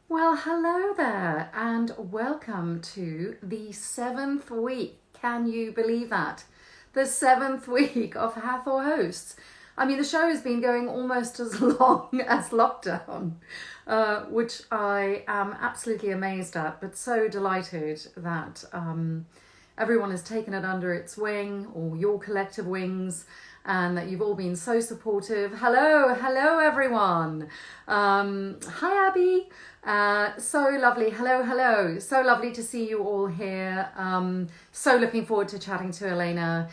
Well, hello there, and welcome to the seventh week. Can you believe that? The seventh week of Hathor hosts. I mean, the show has been going almost as long as lockdown, which I am absolutely amazed at, but so delighted that everyone has taken it under its wing, or your collective wings, and that you've all been so supportive. Hello, everyone. Hi, Abby. So lovely. Hello. So lovely to see you all here. So looking forward to chatting to Alaina.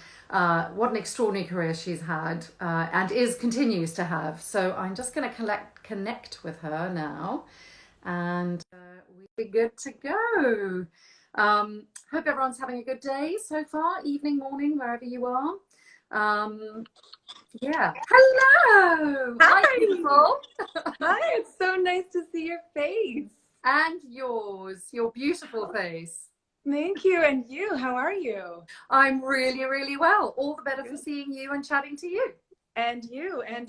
What an extraordinary career she's had and continues to have. So I'm just going to connect with her now, and we'll be good to go. Hope everyone's having a good day so far, evening, morning, wherever you are. Um, yeah. Hello. Hi, Hi. beautiful. Hi, it's so nice to see your face. And yours, your beautiful face. Thank you. And you, how are you? I'm really well. All the better for Good. seeing you and chatting to you. And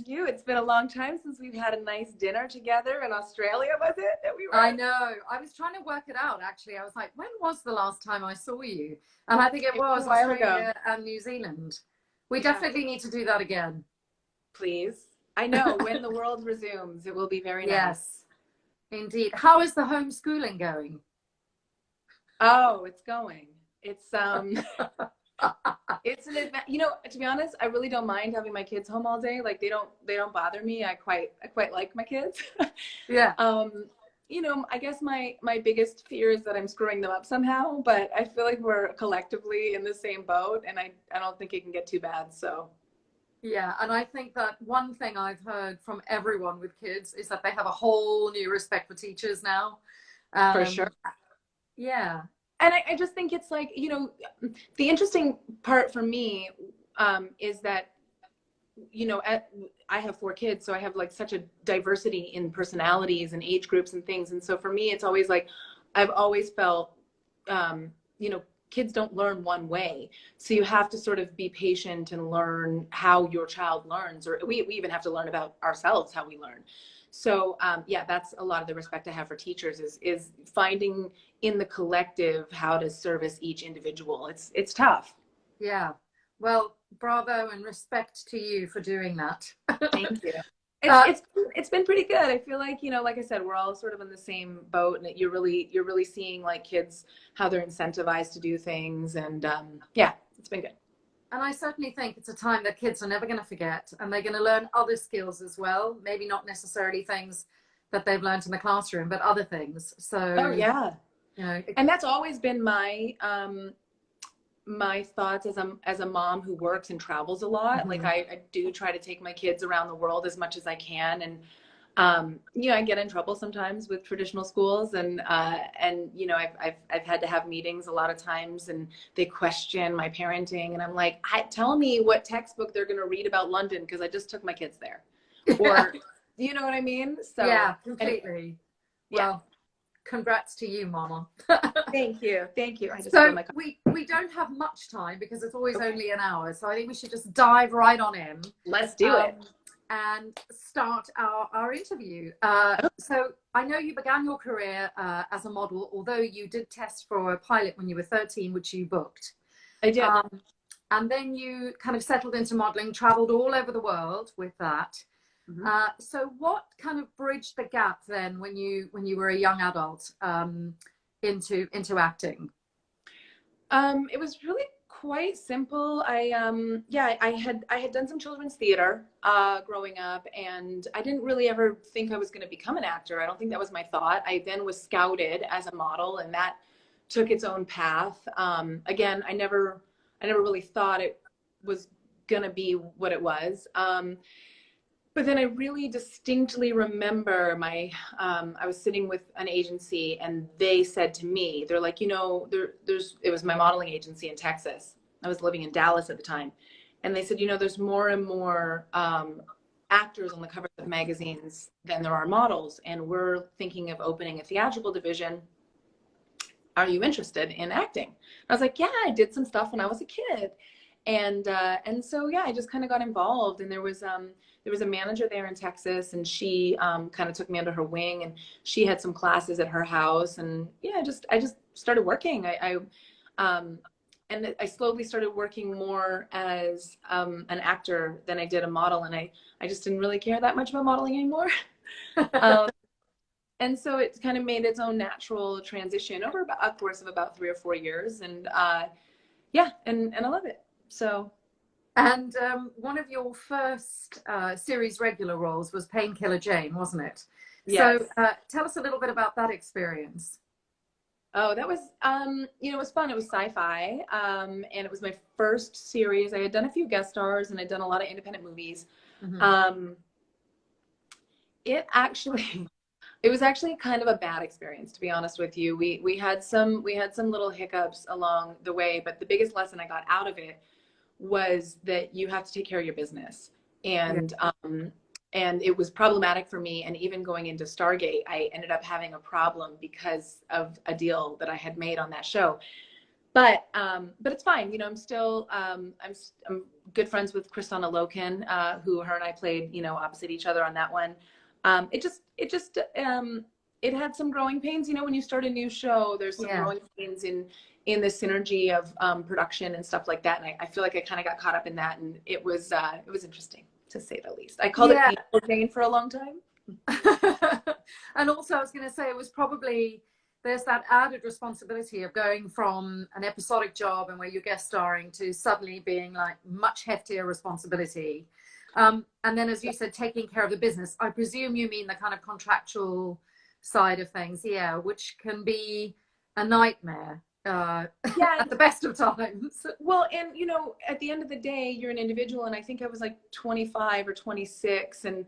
you. It's been a long time since we've had a nice dinner together in Australia, was it, that we I were? know. I was trying to work it out actually. I was like, when was the last time I saw you? And I think it It was was a while ago. Australia and New Zealand. We Yeah, definitely need to do that again. please. I know when the world resumes, it will be very nice. Yes, indeed. How is the homeschooling going? Oh, it's going. It's it's an advantage. To be honest, I really don't mind having my kids home all day. Like they don't bother me. I quite like my kids. Yeah. um, I guess my biggest fear is that I'm screwing them up somehow, but I feel like we're collectively in the same boat, and I don't think it can get too bad. So Yeah, and I think that one thing I've heard from everyone with kids is that they have a whole new respect for teachers now. for sure. Um, yeah, And I just think it's like, the interesting part for me is that, I have four kids, so I have like such a diversity in personalities and age groups and things. And so for me, it's always like, I've always felt, um, you know, kids don't learn one way. So you have to sort of be patient and learn how your child learns, or we even have to learn about ourselves, how we learn. So yeah, that's a lot of the respect I have for teachers is finding in the collective how to service each individual. It's tough. yeah. Well, bravo and respect to you for doing that. Thank you. It's Uh, it's it's been pretty good. I feel like, like I said, we're all sort of in the same boat, and you're really seeing like kids how they're incentivized to do things, and yeah, it's been good. and I certainly think it's a time that kids are never going to forget, and they're going to learn other skills as well. Maybe not necessarily things that they've learned in the classroom, but other things. Oh So, yeah, you know, and that's always been my thoughts as a mom who works and travels a lot. Like mhm. I do try to take my kids around the world as much as I can, and I get in trouble sometimes with traditional schools, and I've had to have meetings a lot of times, and they question my parenting, and I'm like, tell me what textbook they're going to read about London because I just took my kids there, Yeah, or you know what I mean? So yeah, anyway, completely. yeah. Well, congrats to you, Mama. Thank you. I just spilled So my coffee. we don't have much time because it's always Okay, only an hour. So I think we should just dive right on in let's do um, it. and start our interview. So I know you began your career as a model, although you did test for a pilot when you were 13, which you booked. I did. Um, and then you kind of settled into modeling, traveled all over the world with that. Mhm. So what kind of bridged the gap then when you were a young adult into acting? It was really quite simple. I had done some children's theater growing up, and I didn't really ever think I was going to become an actor. I don't think that was my thought. I then was scouted as a model, and that took its own path. Again, I never really thought it was going to be what it was. But then I really distinctly remember I was sitting with an agency, and they said to me, they're like, it was my modeling agency in Texas. I was living in Dallas at the time. And they said, there's more and more actors on the covers of magazines than there are models. And we're thinking of opening a theatrical division. Are you interested in acting? I was like, yeah, I did some stuff when I was a kid. And so, yeah, I just kind of got involved. And there was there was a manager there in Texas, and she kind of took me under her wing, and she had some classes at her house, and yeah, I just started working. And I slowly started working more as an actor than I did a model, and I just didn't really care that much about modeling anymore. um, and so it kind of made its own natural transition over a course of about 3 or 4 years, and yeah, and I love it. So. And one of your first series regular roles was Painkiller Jane, wasn't it? Yes. So tell us a little bit about that experience. Oh, that was, it was fun. It was sci-fi, and it was my first series. I had done a few guest stars, and I'd done a lot of independent movies. Mm-hmm. It actually, it was actually kind of a bad experience, to be honest with you. We had some little hiccups along the way, but the biggest lesson I got out of it was that you have to take care of your business. And and it was problematic for me. And even going into Stargate, I ended up having a problem because of a deal that I had made on that show. But it's fine. I'm still I'm good friends with Kristanna Loken, who her and I played opposite each other on that one. It had some growing pains. When you start a new show, there's some growing pains in the synergy of production and stuff like that. And I feel like I kind of got caught up in that, and it was interesting, to say the least. I called it painful pain for a long time. And also, I was going to say, it was probably, there's that added responsibility of going from an episodic job and where you're guest starring to suddenly being like much heftier responsibility. And then, as you said, taking care of the business. I presume you mean the kind of contractual side of things, which can be a nightmare. At the best of times. Well, and at the end of the day, you're an individual, and I think I was like 25 or 26, and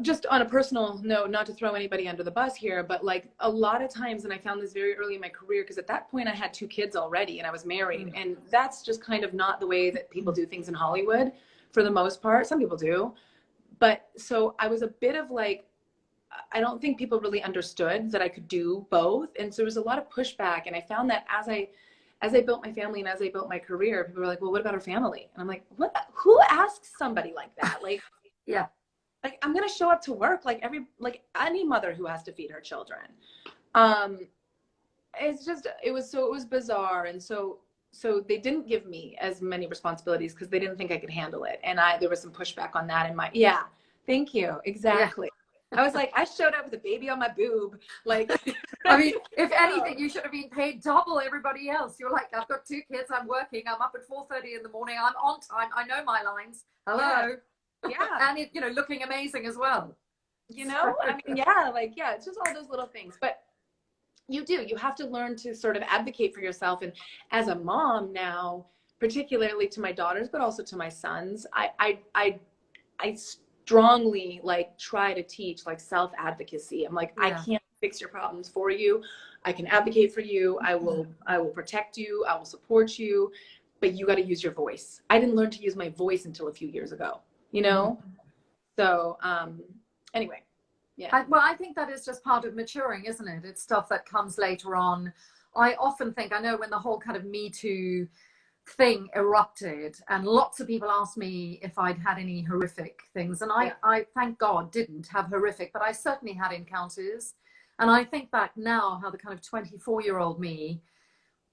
just on a personal note, not to throw anybody under the bus here, but like a lot of times, and I found this very early in my career, because at that point I had 2 kids already and I was married, and that's just kind of not the way that people do things in Hollywood for the most part. Some people do, but so I was a bit of like, I don't think people really understood that I could do both. And so there was a lot of pushback. And I found that as I built my family and as I built my career, people were like, well, what about our family? And I'm like, who asks somebody like that? Like, like I'm going to show up to work like any mother who has to feed her children. It was bizarre. And so they didn't give me as many responsibilities because they didn't think I could handle it. And there was some pushback on that in my, thank you. Exactly. I was like, I showed up with a baby on my boob. Like, I mean, if anything, you should have been paid double everybody else. You're like, I've got 2 kids, I'm working, I'm up at 4:30 in the morning, I'm on time, I know my lines. Hello. Yeah. And it, looking amazing as well. I mean, it's just all those little things. But you have to learn to sort of advocate for yourself. And as a mom now, particularly to my daughters, but also to my sons, I strongly like try to teach like self-advocacy. I'm like, I can't fix your problems for you. I can advocate for you. I will protect you. I will support you, but you got to use your voice. I didn't learn to use my voice until a few years ago, So, anyway, I think that is just part of maturing, isn't it? It's stuff that comes later on. I often think, I know when the whole kind of Me Too thing erupted and lots of people asked me if I'd had any horrific things, and I thank God didn't have horrific, but I certainly had encounters. And I think back now how the kind of 24-year-old me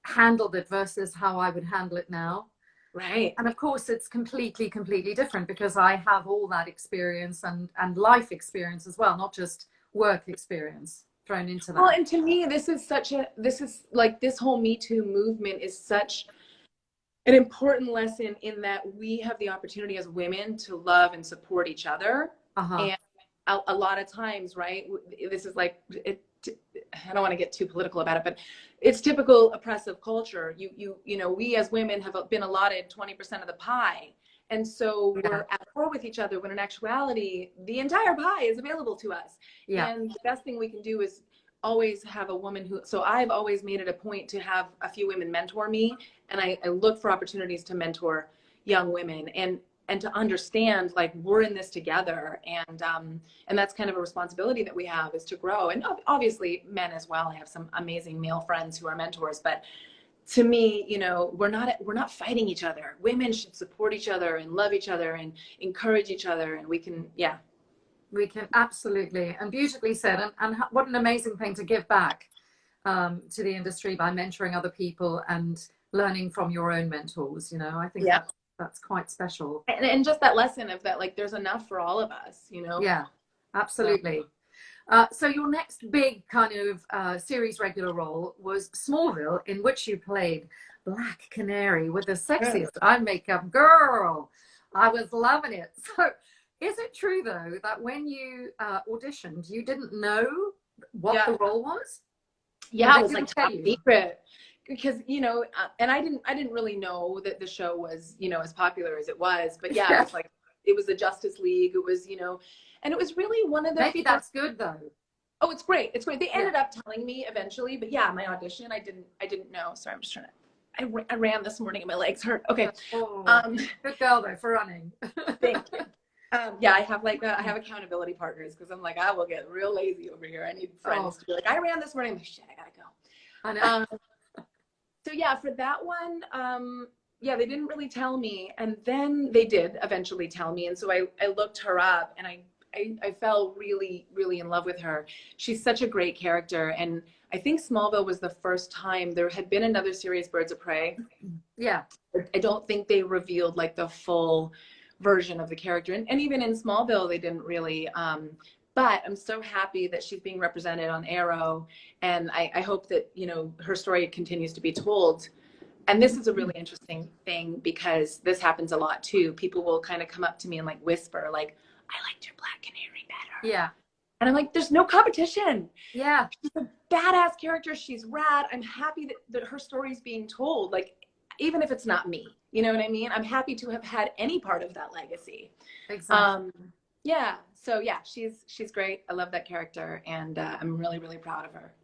handled it versus how I would handle it now. Right. And of course it's completely different because I have all that experience and life experience as well, not just work experience thrown into that. Well, and to me, this is like this whole Me Too movement is such an important lesson in that we have the opportunity as women to love and support each other. And a lot of times, right, this is like, I don't want to get too political about it, but it's typical oppressive culture. We as women have been allotted 20% of the pie. And so we're at war with each other when in actuality, the entire pie is available to us. And the best thing we can do is always have a woman so I've always made it a point to have a few women mentor me. And I look for opportunities to mentor young women and to understand like we're in this together. And that's kind of a responsibility that we have, is to grow. And obviously men as well. I have some amazing male friends who are mentors, but to me, you know, we're not fighting each other. Women should support each other and love each other and encourage each other, and we can, yeah. We can, absolutely, and beautifully said. And what an amazing thing to give back to the industry by mentoring other people and learning from your own mentors. You know, I think Yeah. that's quite special. And just that lesson of that, like, there's enough for all of us, you know? Yeah, absolutely. So your next big kind of series regular role was Smallville, in which you played Black Canary with the sexiest eye makeup girl. I was loving it. So is it true, though, that when you auditioned, you didn't know what the role was? Yeah, it was like top secret. Because, you know, and I didn't really know that the show was, you know, as popular as it was. But yeah, it's like, it was the Justice League. It was, you know, and it was really one of those. Maybe that's good, though. Oh, it's great. It's great. They ended up telling me eventually, but yeah, my audition, I didn't know. Sorry, I'm just trying to, I ran this morning and my legs hurt. Okay. Good girl, though, for running. Thank you. Yeah, I have accountability partners, because I'm like, I will get real lazy over here. I need friends to be like, I ran this morning. I'm like, shit, I gotta go. I know. So yeah, for that one, yeah, they didn't really tell me, and then they did eventually tell me, and so I looked her up, and I fell really, really in love with her. She's such a great character, and I think Smallville was the first time. There had been another series, Birds of Prey. Yeah. I don't think they revealed like the full version of the character, and even in Smallville they didn't really, but I'm so happy that she's being represented on Arrow, and I hope that, you know, her story continues to be told. And this is a really interesting thing, because this happens a lot too. People will kind of come up to me and like whisper like, I liked your Black Canary better. Yeah. And I'm like, there's no competition. Yeah. She's a badass character. She's rad. I'm happy that her story is being told. Like, even if it's not me, you know what I mean? I'm happy to have had any part of that legacy. Exactly. Yeah. So yeah, she's great. I love that character, and I'm really, really proud of her.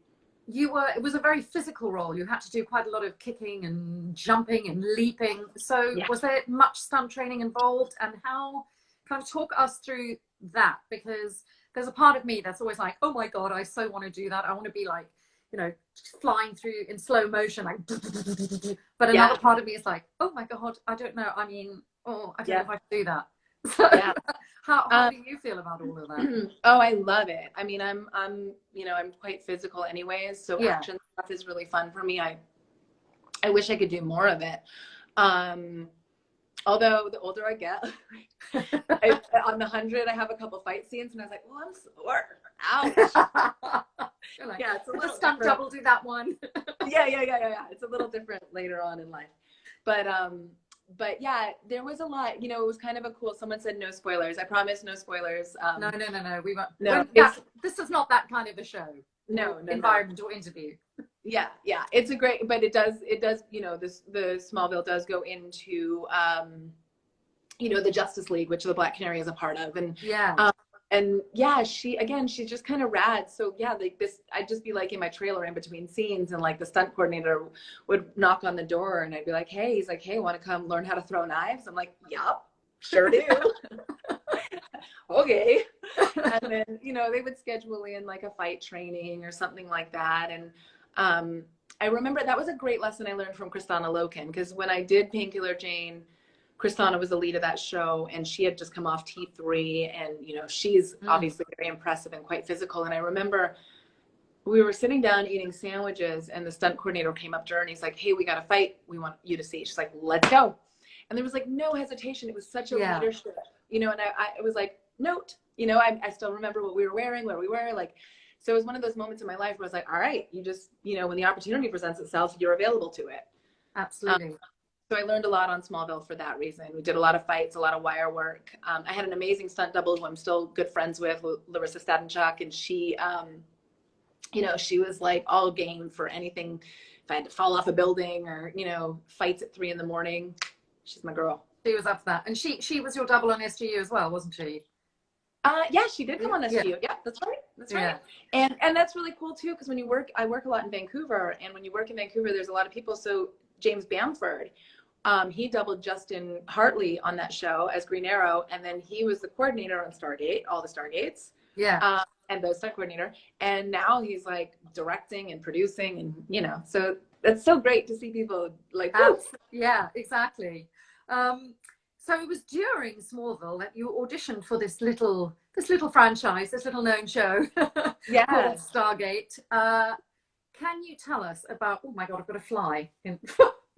It was a very physical role. You had to do quite a lot of kicking and jumping and leaping. So was there much stunt training involved, and how, kind of talk us through that? Because there's a part of me that's always like, oh my God, I so want to do that. I want to be like, you know, flying through in slow motion, like, but another part of me is like, oh my God, I don't know. I mean, I don't know if I can do that. So how do you feel about all of that? Oh, I love it. I mean, I'm you know, I'm quite physical anyways, so action stuff is really fun for me. I wish I could do more of it. Although the older I get, on the 100, I have a couple fight scenes, and I was like, well, I'm sore. Ouch. Like, yeah, it's a little stunt double, do that one. Yeah. It's a little different later on in life, but yeah, there was a lot. You know, it was kind of a cool. Someone said no spoilers. I promise, no spoilers. No. We won't. No, this is not that kind of a show. No, environment or interview. Yeah, it's a great, but it does, you know, the Smallville does go into, you know, the Justice League, which the Black Canary is a part of, and she's just kind of rad. So yeah, like this, I'd just be like in my trailer in between scenes, and like the stunt coordinator would knock on the door, and I'd be like, hey, he's like, hey, want to come learn how to throw knives? I'm like, yup, sure do. Okay. And then, you know, they would schedule in like a fight training or something like that. And I remember that was a great lesson I learned from Kristana Loken, because when I did Painkiller Jane, Kristana was the lead of that show, and she had just come off T3, and, you know, she's obviously very impressive and quite physical. And I remember we were sitting down eating sandwiches, and the stunt coordinator came up to her, and he's like, hey, we got a fight we want you to see. She's like, let's go. And there was like no hesitation. It was such a leadership, you know, and I was like, note, you know, I still remember what we were wearing, where we were, like, so it was one of those moments in my life where I was like, all right, you just, you know, when the opportunity presents itself, you're available to it. Absolutely. So I learned a lot on Smallville for that reason. We did a lot of fights, a lot of wire work. I had an amazing stunt double who I'm still good friends with, Larissa Stadenchuk, and she, you know, she was like all game for anything. If I had to fall off a building or, you know, fights at 3 a.m, she's my girl. She was up for that. And she was your double on SGU as well, wasn't she? Yeah, she did come on SGU. Yeah, that's right. That's right. Yeah. And that's really cool too, because when you work, I work a lot in Vancouver, and when you work in Vancouver, there's a lot of people. So James Bamford, he doubled Justin Hartley on that show as Green Arrow, and then he was the coordinator on Stargate, all the Stargates. Yeah. and the stunt coordinator. And now he's like directing and producing, and so that's so great to see people like, yeah, exactly. So it was during Smallville that you auditioned for this little franchise, this little known show called yes. Stargate. Can you tell us about? Oh my God, I've got a fly in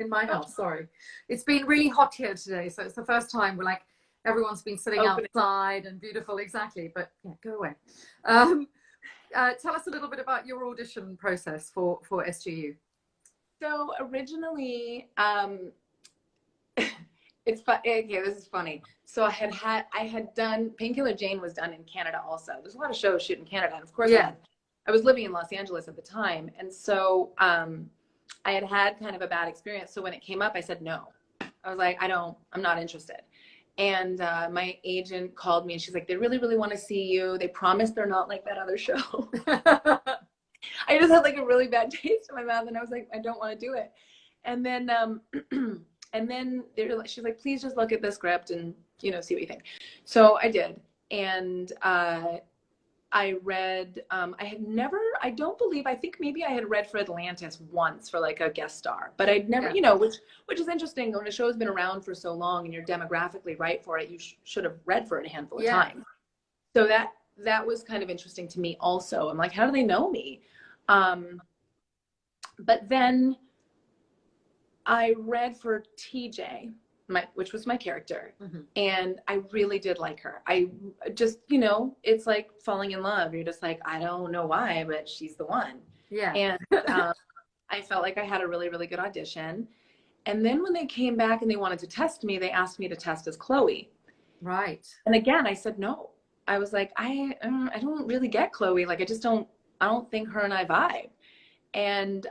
in my house. Sorry, it's been really hot here today, so it's the first time we're like everyone's been sitting outside and beautiful. Exactly, but yeah, go away. Tell us a little bit about your audition process for SGU. So originally, okay, this is funny. So I had done Painkiller Jane was done in Canada also. There's a lot of shows shoot in Canada, and of course, I was living in Los Angeles at the time, and so I had kind of a bad experience. So when it came up, I said no. I was like, I'm not interested. And my agent called me, and she's like, they really, really want to see you. They promise they're not like that other show. I just had like a really bad taste in my mouth, and I was like, I don't want to do it. And then, she's like, please just look at the script and see what you think. So I did, and I read. I don't believe. I think maybe I had read for Atlantis once for like a guest star, but I'd never, which is interesting. When a show has been around for so long and you're demographically right for it, you should have read for it a handful of times. So that was kind of interesting to me also. I'm like, how do they know me? But then I read for TJ, which was my character, and I really did like her. I just, it's like falling in love. You're just like, I don't know why, but she's the one. Yeah. And I felt like I had a really, really good audition. And then when they came back and they wanted to test me, they asked me to test as Chloe. Right. And again, I said no. I was like, I don't really get Chloe. Like, I don't think her and I vibe. And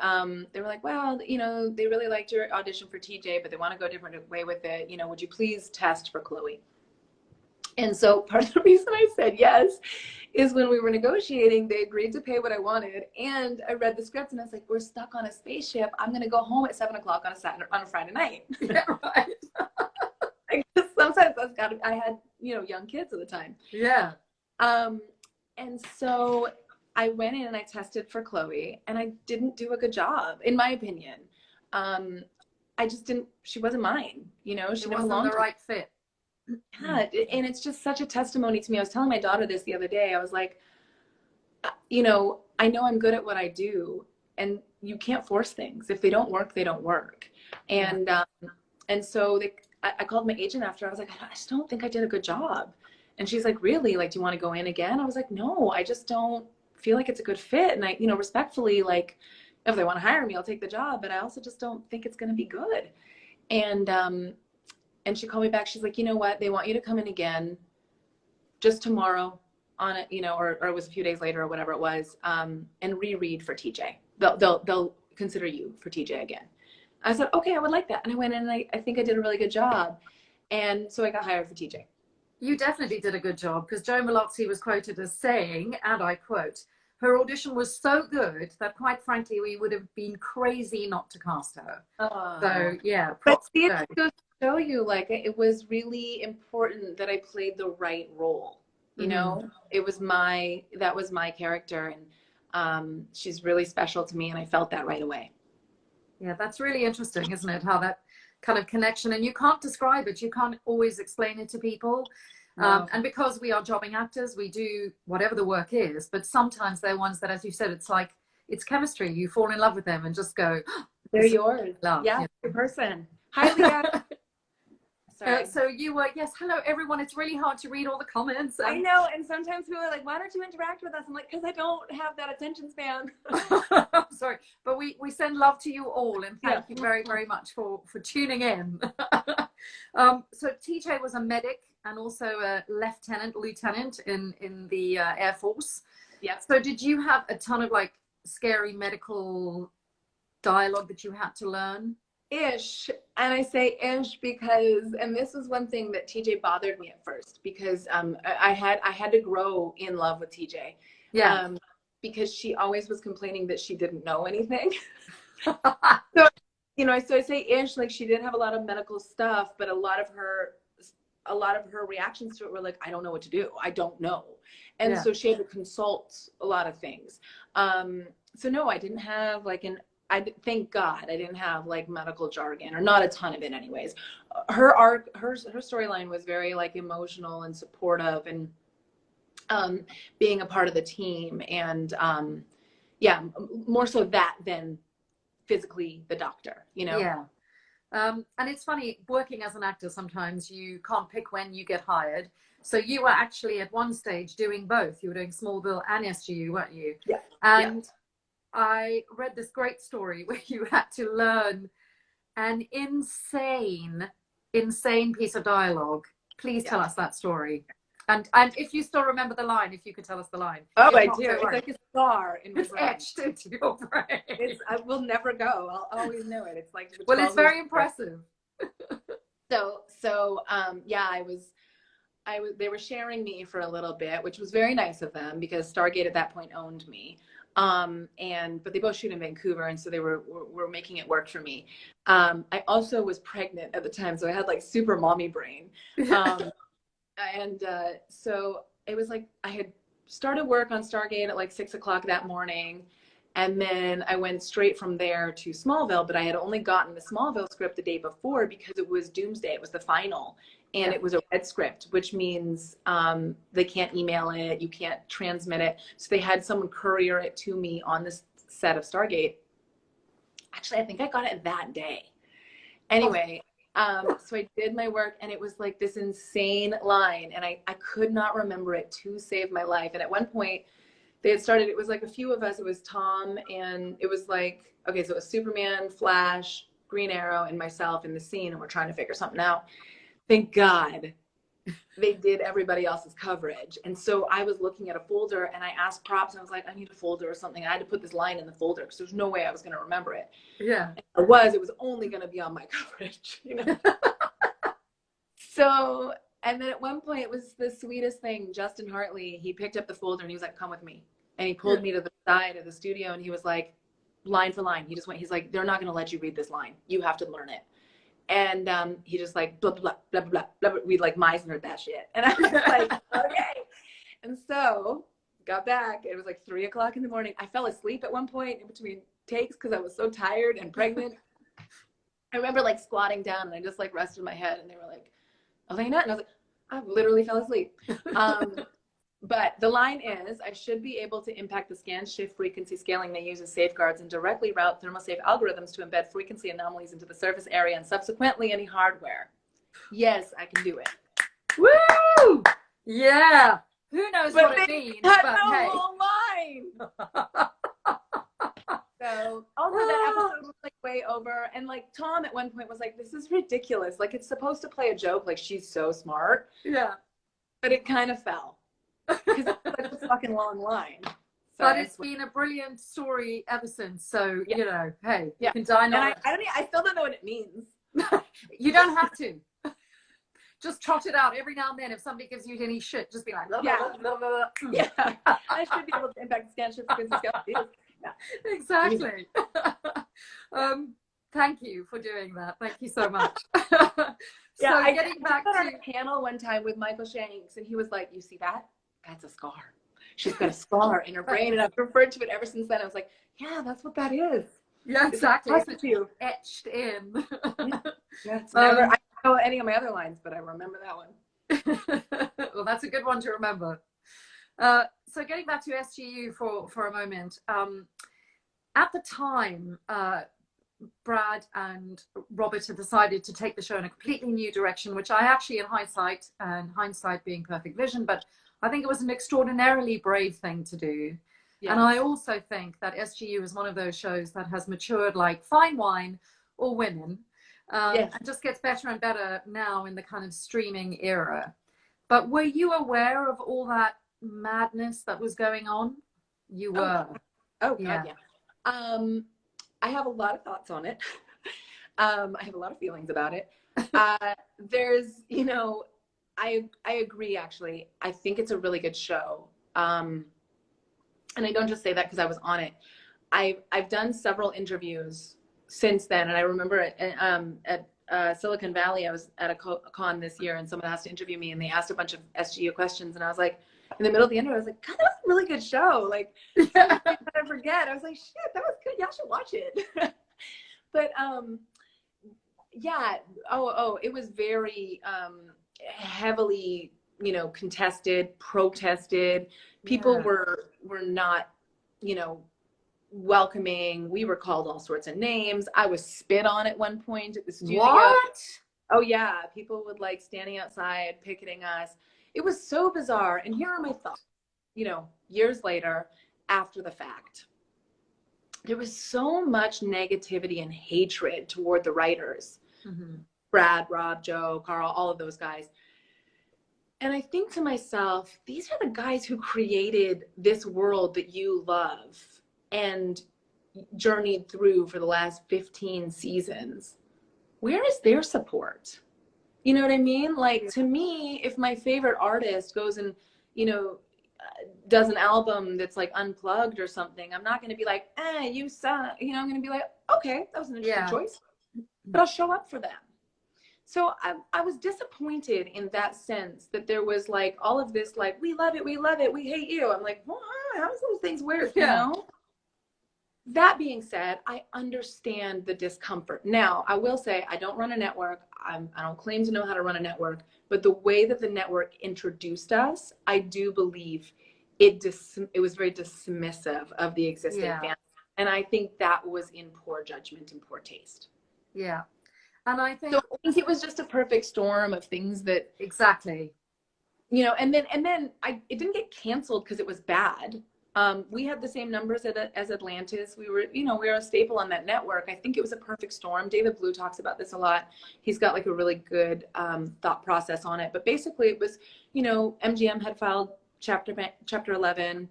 they were like, well, they really liked your audition for TJ, but they want to go a different way with it. Would you please test for Chloe? And so part of the reason I said yes is when we were negotiating, they agreed to pay what I wanted. And I read the script and I was like, we're stuck on a spaceship. I'm going to go home at 7:00 on a Friday night. Yeah, right. Sometimes I had, young kids at the time. Yeah. And so I went in and I tested for Chloe, and I didn't do a good job, in my opinion. I just didn't, she wasn't mine, she wasn't the right fit. Yeah, and it's just such a testimony to me. I was telling my daughter this the other day. I was like, I know I'm good at what I do, and you can't force things. If they don't work, they don't work. And so I called my agent after. I was like, I just don't think I did a good job. And she's like, really? Like, do you want to go in again? I was like, no, I just don't feel like it's a good fit. And I, respectfully, like, if they want to hire me, I'll take the job, but I also just don't think it's going to be good. And she called me back. She's like, you know what? They want you to come in again just tomorrow on it, or it was a few days later or whatever it was, and reread for TJ. They'll consider you for TJ again. I said, okay, I would like that. And I went in and I think I did a really good job. And so I got hired for TJ. You definitely did a good job, because Jo Malozzi was quoted as saying, and I quote, her audition was so good that quite frankly, we would have been crazy not to cast her. So yeah. But see, it goes to show you, like, it was really important that I played the right role. That was my character, and she's really special to me, and I felt that right away. Yeah, that's really interesting, isn't it? How that kind of connection, and you can't describe it, you can't always explain it to people. No. And because we are jobbing actors, we do whatever the work is, but sometimes they're ones that, as you said, it's like, it's chemistry. You fall in love with them and just go, oh, they're yours. Love. Yeah, your person. Hi, Leah. Sorry. So you were, yes, hello everyone. It's really hard to read all the comments. I know, and sometimes people are like, why don't you interact with us? I'm like, because I don't have that attention span. I'm sorry, but we send love to you all, and thank you very, very much for tuning in. So TJ was a medic and also a lieutenant in the Air Force. Yeah. So did you have a ton of like scary medical dialogue that you had to learn? Ish. And I say ish because, and this was one thing that TJ bothered me at first, because I had to grow in love with TJ. Yeah. Because she always was complaining that she didn't know anything. So I say ish, like she did have a lot of medical stuff, but a lot of her a lot of her reactions to it were like, I don't know what to do. I don't know. And Yeah. so she had to consult a lot of things. So no, I didn't have like thank God I didn't have like medical jargon, or not a ton of it anyways. Her storyline was very like emotional and supportive, and being a part of the team, and yeah, more so that than physically the doctor, you know? Yeah. And it's funny, working as an actor, sometimes you can't pick when you get hired. So you were actually at one stage doing both. You were doing Smallville and SGU, weren't you? Yeah. And I read this great story where you had to learn an insane piece of dialogue. Please tell us that story. And if you still remember the line, if you could tell us the line. Oh, If I not, do. don't It's worry. like a scar in my It's brain. etched into your brain. I will never go. I'll always know it. It's like, Well, it's very impressive. So yeah, they were sharing me for a little bit, which was very nice of them, because Stargate at that point owned me. But they both shoot in Vancouver, and so they were making it work for me. I also was pregnant at the time, so I had like super mommy brain. So it was like I had started work on Stargate at like 6 o'clock that morning. And then I went straight from there to Smallville, but I had only gotten the Smallville script the day before because it was Doomsday. It was the final. And it was a red script, which means they can't email it. You can't transmit it. So they had someone courier it to me on this set of Stargate. Actually, I think I got it that day. Anyway, so I did my work, and it was like this insane line, and I could not remember it to save my life. And at one point, they had started, it was like a few of us. It was Tom, and it was like, okay, so it was Superman, Flash, Green Arrow, and myself in the scene, and we're trying to figure something out. Thank God they did everybody else's coverage. And so I was looking at a folder, and I asked props, and I was like, I need a folder or something. I had to put this line in the folder because there's no way I was going to remember it. Yeah. And it was only going to be on my coverage, you know? So, and then at one point, it was the sweetest thing. Justin Hartley, he picked up the folder, and he was like, come with me. And he pulled me to the side of the studio, and he was like, line for line. He's like, they're not going to let you read this line. You have to learn it. And he just like, blah, blah, blah, blah, blah, blah. We like Meisnered that shit. And I was like, okay. And so got back. It was like 3 o'clock in the morning. I fell asleep at one point in between takes because I was so tired and pregnant. I remember like squatting down, and I just like rested my head, and they were like, Alaina? And I was like, I literally fell asleep. But the line is, I should be able to impact the scan shift frequency scaling they use as safeguards and directly route thermosafe algorithms to embed frequency anomalies into the surface area and subsequently any hardware. Yes, I can do it. Woo! Yeah. Who knows what it means? But no hey. Whole line. So also that episode was like way over, and like Tom at one point was like, this is ridiculous. Like it's supposed to play a joke, like she's so smart. Yeah. But it kind of fell. Because it's like a fucking long line. So but it's been a brilliant story ever since. So, you know, hey, you can dine on it. I still don't know what it means. You don't have to. Just trot it out every now and then. If somebody gives you any shit, just be like, blah, blah, blah, blah, blah. Yeah. I should be able to impact scan shift frequency scale. Yeah. Exactly. Thank you for doing that. Thank you so much. I getting back to a panel one time with Michael Shanks, and he was like, you see that? That's a scar. She's got a scar in her brain, and I've referred to it ever since then. I was like, yeah, that's what that is. Yeah, exactly. It's etched in. Yeah, it's never, I don't know any of my other lines, but I remember that one. Well, that's a good one to remember. So getting back to SGU for a moment, at the time, Brad and Robert had decided to take the show in a completely new direction, which I actually, in hindsight, and hindsight being perfect vision, but I think it was an extraordinarily brave thing to do. Yes. And I also think that SGU is one of those shows that has matured like fine wine or women, and just gets better and better now in the kind of streaming era. But were you aware of all that madness that was going on? You were. Oh God, yeah. I have a lot of thoughts on it. I have a lot of feelings about it. There's, you know, I agree, actually. I think it's a really good show. And I don't just say that because I was on it. I've done several interviews since then. And I remember at Silicon Valley. I was at a con this year, and someone asked to interview me, and they asked a bunch of SGU questions, and I was like, in the middle of the interview, I was like, God, that was a really good show. Like, Yeah. I forget. I was like, shit, that was good. Y'all should watch it. But yeah. It was very heavily, contested, protested. People were not, welcoming. We were called all sorts of names. I was spit on at one point at the studio. What? Oh yeah, people would like standing outside picketing us. It was so bizarre. And here are my thoughts, years later, after the fact. There was so much negativity and hatred toward the writers. Mm-hmm. Brad, Rob, Joe, Carl, all of those guys. And I think to myself, these are the guys who created this world that you love and journeyed through for the last 15 seasons. Where is their support? You know what I mean? Like, to me, if my favorite artist goes and, does an album that's like unplugged or something, I'm not going to be like, you suck. I'm going to be like, okay, that was an interesting choice, but I'll show up for them. So I was disappointed in that sense that there was like all of this, like, we love it, we hate you. I'm like, well, how does those things work, you know? That being said, I understand the discomfort. Now, I will say I don't run a network. I don't claim to know how to run a network, but the way that the network introduced us, I do believe it was very dismissive of the existing fans. And I think that was in poor judgment and poor taste. Yeah. And I think it was just a perfect storm of things that exactly, and then it didn't get canceled because it was bad. We had the same numbers as Atlantis. We were a staple on that network. I think it was a perfect storm. David Blue talks about this a lot. He's got like a really good thought process on it. But basically it was, MGM had filed chapter 11.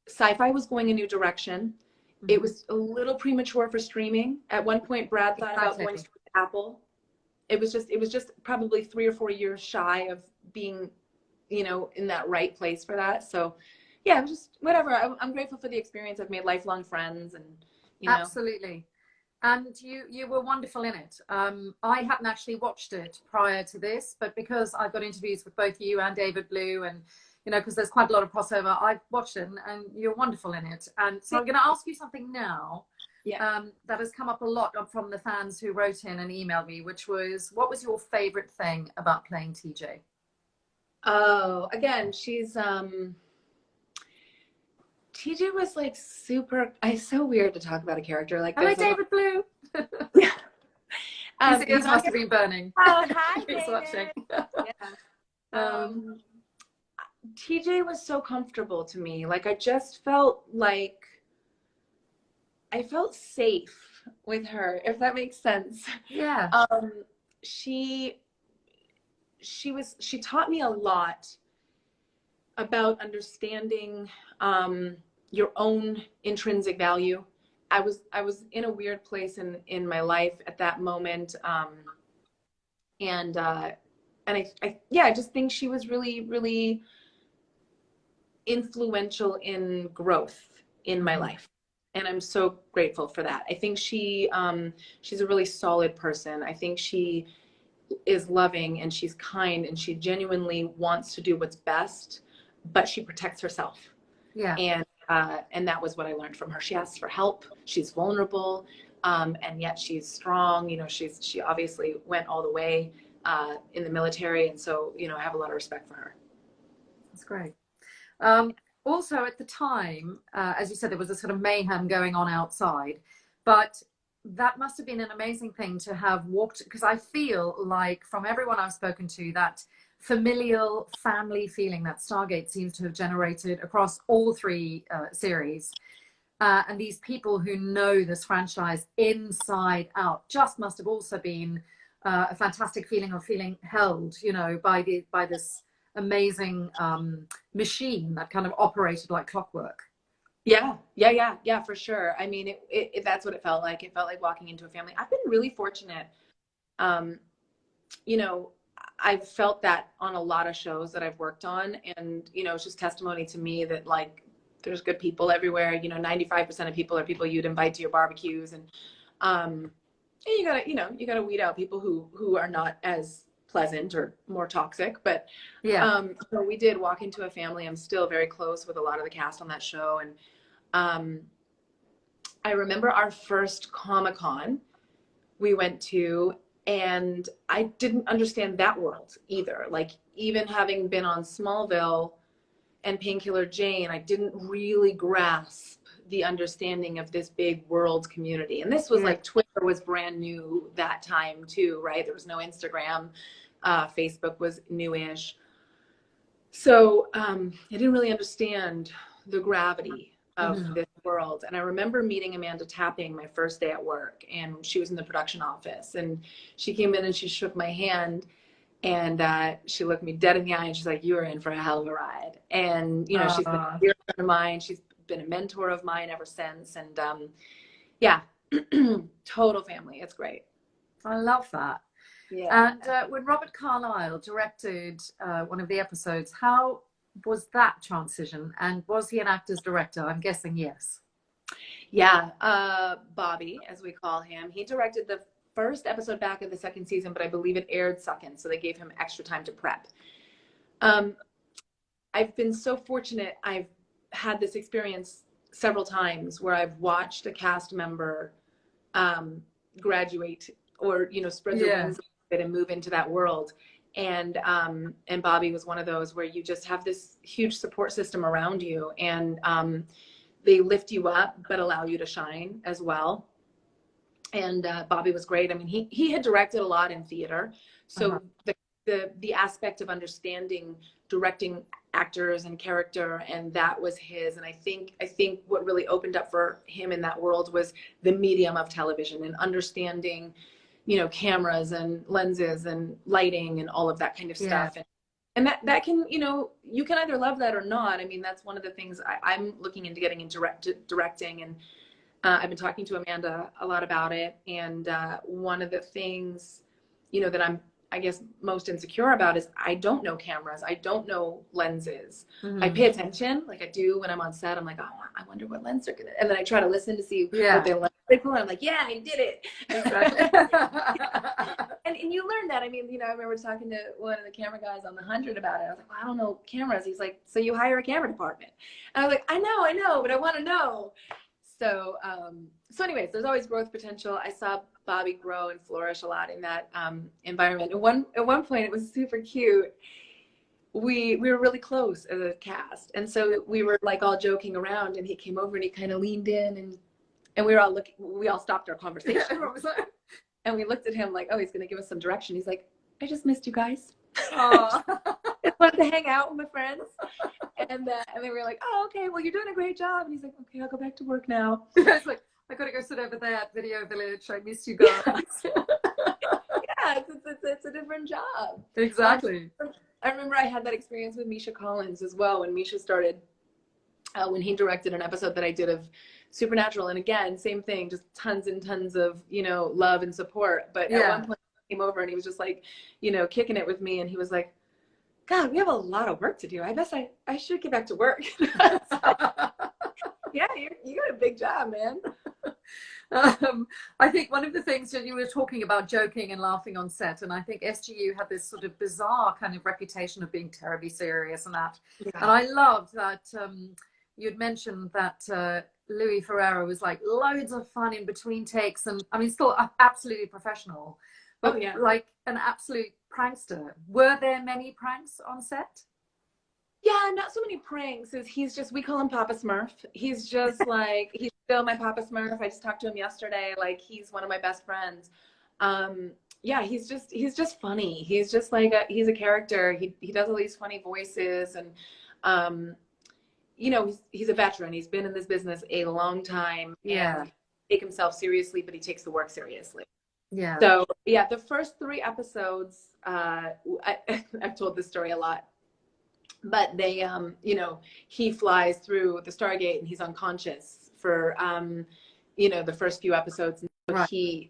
Sci-fi was going a new direction. Mm-hmm. It was a little premature for streaming. At one point, Brad thought about going to Apple. It was just probably 3 or 4 years shy of being, in that right place for that. So yeah, it was just whatever. I'm grateful for the experience. I've made lifelong friends, and absolutely. And you were wonderful in it. I hadn't actually watched it prior to this, but because I've got interviews with both you and David Blue, and because there's quite a lot of crossover, I've watched it, and you're wonderful in it. And so I'm going to ask you something now. Yeah. That has come up a lot from the fans who wrote in and emailed me, which was, what was your favorite thing about playing TJ? Oh, again, she's TJ was like super. It's so weird to talk about a character like this. Hello, David Blue. Yeah. His ears must have been burning. Oh, hi, He's watching. Yeah. TJ was so comfortable to me. Like, I just felt like I felt safe with her, if that makes sense. Yeah. She taught me a lot about understanding your own intrinsic value. I was in a weird place in my life at that moment, and I just think she was really, really influential in growth in my life, and I'm so grateful for that. I think she's a really solid person. I think she is loving, and she's kind, and she genuinely wants to do what's best, but she protects herself. Yeah. And that was what I learned from her. She asks for help. She's vulnerable, and yet she's strong. She obviously went all the way in the military, and so I have a lot of respect for her. That's great. Also, at the time, as you said, there was a sort of mayhem going on outside, but that must have been an amazing thing to have walked, because I feel like from everyone I've spoken to, that familial family feeling that Stargate seems to have generated across all 3 series, and these people who know this franchise inside out just must have also been a fantastic feeling of feeling held, by this amazing machine that kind of operated like clockwork. Yeah, for sure. I mean, it that's what it felt like. It felt like walking into a family. I've been really fortunate. I've felt that on a lot of shows that I've worked on, and it's just testimony to me that, like, there's good people everywhere. 95% of people are people you'd invite to your barbecues, and And you gotta weed out people who are not as pleasant or more toxic. But Yeah. so we did walk into a family. I'm still very close with a lot of the cast on that show. And I remember our first Comic-Con we went to, and I didn't understand that world either. Like, even having been on Smallville and Painkiller Jane, I didn't really grasp the understanding of this big world community. And this was like, Twitter was brand new that time too, right? There was no Instagram. Facebook was newish. So I didn't really understand the gravity of this world. And I remember meeting Amanda Tapping my first day at work, and she was in the production office, and she came in and she shook my hand, and she looked me dead in the eye, and she's like, "You are in for a hell of a ride." And, you know, she's been a dear friend of mine. She's been a mentor of mine ever since. And yeah, total family. It's great. I love that. Yeah. And when Robert Carlyle directed one of the episodes, how was that transition? And was he an actor's director? I'm guessing yes. Yeah. Bobby, as we call him, he directed the first episode back of the second season, but I believe it aired second, so they gave him extra time to prep. I've been so fortunate. I've had this experience several times where I've watched a cast member graduate or, you know, spread their wings a bit and move into that world. And Bobby was one of those where you just have this huge support system around you, and they lift you up but allow you to shine as well. And Bobby was great. I mean, he had directed a lot in theater, so the aspect of understanding directing actors and character, and that was his. And I think what really opened up for him in that world was the medium of television and understanding, you know, cameras and lenses and lighting and all of that kind of stuff. And that can, you know, you can either love that or not. I mean, that's one of the things I'm looking into getting into directing. And I've been talking to Amanda a lot about it. And one of the things, you know, that I'm, I guess, most insecure about is I don't know cameras. I don't know lenses. I pay attention like I do when I'm on set. I'm like, oh, I wonder what lens they're gonna, and then I try to listen to see what they lens they pull. And I'm like, yeah, I did it. And you learn that. I mean, you know, I remember talking to one of the camera guys on the 100 about it. I was like, well, I don't know cameras. He's like, so you hire a camera department? And I was like, I know, but I want to know. So, so anyways, there's always growth potential. I saw Bobby grow and flourish a lot in that environment. At one point, it was super cute. We were really close as a cast, and so we were like all joking around. And he came over and he kind of leaned in, and we were all looking. We all stopped our conversation, and we looked at him like, oh, he's going to give us some direction. He's like, I just missed you guys. I wanted to hang out with my friends. And then we were like, oh, okay, well, you're doing a great job. And he's like, okay, I'll go back to work now. It's like, I got to go sit over there at Video Village. I missed you guys. Yeah, it's a different job. Exactly. I remember I had that experience with Misha Collins as well when Misha started, when he directed an episode that I did of Supernatural. And again, same thing, just tons and tons of, you know, love and support. But at one point he came over and he was just like, you know, kicking it with me. And he was like, God, we have a lot of work to do. I guess I should get back to work. Yeah, you got a big job, man. I think one of the things that you were talking about, joking and laughing on set, and I think SGU had this sort of bizarre kind of reputation of being terribly serious and that. Yeah. And I loved that you'd mentioned that Louis Ferreira was like loads of fun in between takes, and I mean, still absolutely professional, but like an absolute prankster. Were there many pranks on set? Yeah, not so many pranks. He's just, we call him Papa Smurf. He's just like, he's still my Papa Smurf. I just talked to him yesterday. Like, he's one of my best friends. Yeah, he's just funny. He's just like he's a character. He does all these funny voices, and you know, he's a veteran. He's been in this business a long time. Yeah. And he takes himself seriously, but he takes the work seriously. Yeah. So yeah, the first 3 episodes, I've told this story a lot. But they, you know, he flies through the Stargate and he's unconscious for, you know, the first few episodes. And so the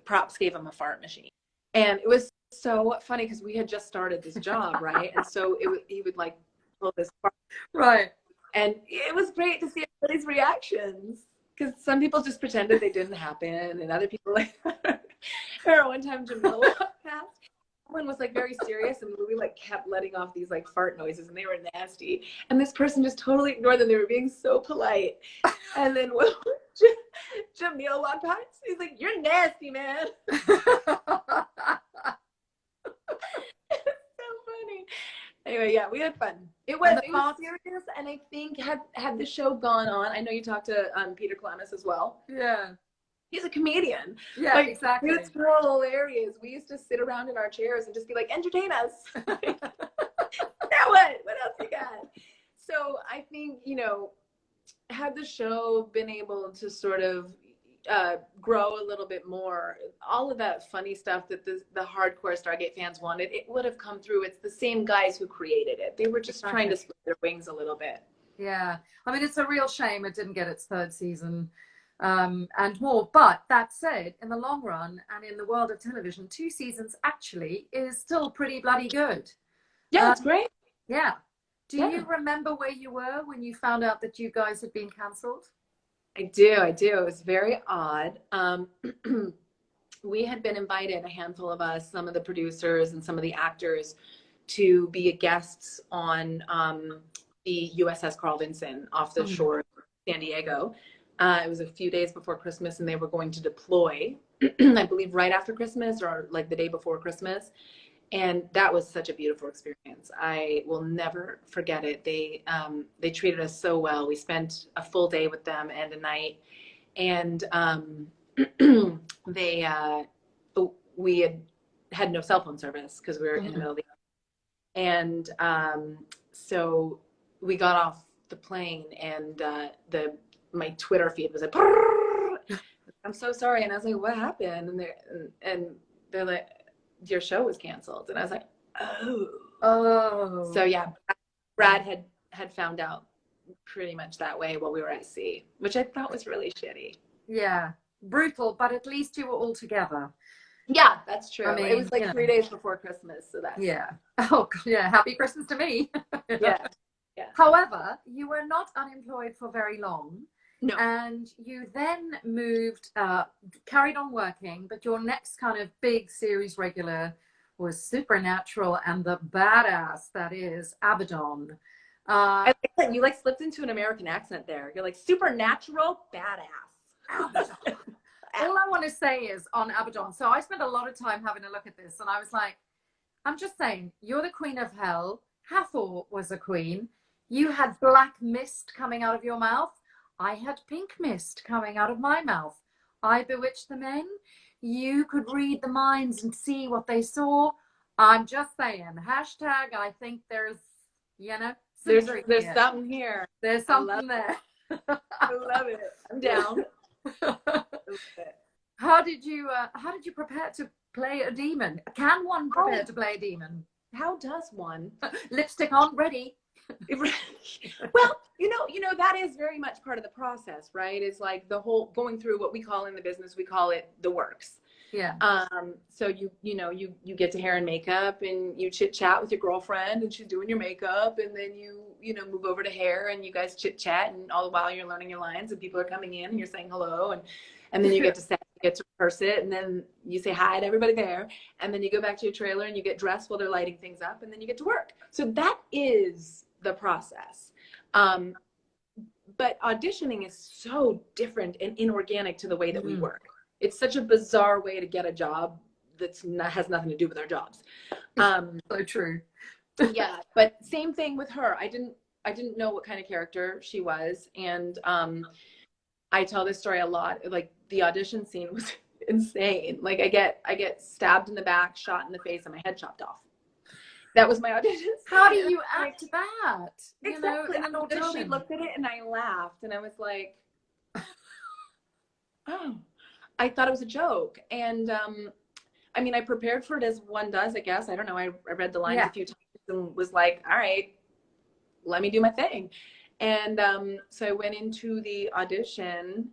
props gave him a fart machine. And it was so funny because we had just started this job, right? And so he would like pull this fart. Right. And it was great to see everybody's reactions. Because some people just pretended they didn't happen, and other people like. I remember one time Jamil walked past. Someone was like very serious, and Louis like kept letting off these like fart noises, and they were nasty. And this person just totally ignored them. They were being so polite. And then when Jamil walked past, he's like, "You're nasty, man." So funny. Anyway, yeah, we had fun. It was serious, and I think had the show gone on, I know you talked to Peter Kalamis as well. Yeah. He's a comedian. Yeah, like, exactly. It's hilarious. We used to sit around in our chairs and just be like, entertain us. Now what? What else you got? So I think, you know, had the show been able to sort of grow a little bit more, all of that funny stuff that the hardcore Stargate fans wanted, it would have come through. It's the same guys who created it. They were just trying to spread their wings a little bit. Yeah. I mean, it's a real shame it didn't get its third season and more. But that said, in the long run and in the world of television, 2 seasons actually is still pretty bloody good. Yeah, it's great. Yeah. Do you remember where you were when you found out that you guys had been cancelled? I do. It was very odd. We had been invited, a handful of us, some of the producers and some of the actors, to be guests on the USS Carl Vinson off the shore of San Diego. It was a few days before Christmas, and they were going to deploy, I believe, right after Christmas or like the day before Christmas. And that was such a beautiful experience. I will never forget it. They treated us so well. We spent a full day with them and a night, and we had no cell phone service because we were in the middle of the and so we got off the plane, and my Twitter feed was like, "I'm so sorry," and I was like, "What happened?" And they're like, "Your show was canceled." And I was like, oh. So yeah, Brad had found out pretty much that way while we were at sea, which I thought was really shitty. Yeah, brutal, but at least you were all together. Yeah, that's true. I mean, it was like 3 days before Christmas, so that's Oh yeah, happy Christmas to me. Yeah. However, you were not unemployed for very long. No. And you then moved, carried on working, but your next kind of big series regular was Supernatural and the badass that is Abaddon. I like that you like slipped into an American accent there. You're like, Supernatural badass. All I want to say is on Abaddon. So I spent a lot of time having a look at this, and I was like, I'm just saying, you're the queen of hell. Hathor was a queen. You had black mist coming out of your mouth. I had pink mist coming out of my mouth. I bewitched the men. You could read the minds and see what they saw. I'm just saying. Hashtag, I think there's, you know, there's something here. There's something there. I love it. I'm down. How did you prepare to play a demon? Can one prepare to play a demon? How does one? Lipstick on, ready. Well, you know that is very much part of the process, right? It's like the whole going through what we call in the business, we call it the works. Yeah. So you get to hair and makeup, and you chit chat with your girlfriend, and she's doing your makeup, and then you move over to hair, and you guys chit chat, and all the while you're learning your lines, and people are coming in, and you're saying hello, and then you get to set, you get to rehearse it, and then you say hi to everybody there, and then you go back to your trailer and you get dressed while they're lighting things up, and then you get to work. So that is the process. But auditioning is so different and inorganic to the way that we work. It's such a bizarre way to get a job has nothing to do with our jobs. So true. Yeah, but same thing with her. I didn't know what kind of character she was, and I tell this story a lot. Like, the audition scene was insane. Like, I get stabbed in the back, shot in the face, and my head chopped off. That was my audition. How do you act that? Exactly. In an audition. She looked at it and I laughed, and I was like, oh, I thought it was a joke. And I mean, I prepared for it as one does, I guess. I don't know. I read the lines a few times and was like, all right, let me do my thing. And so I went into the audition.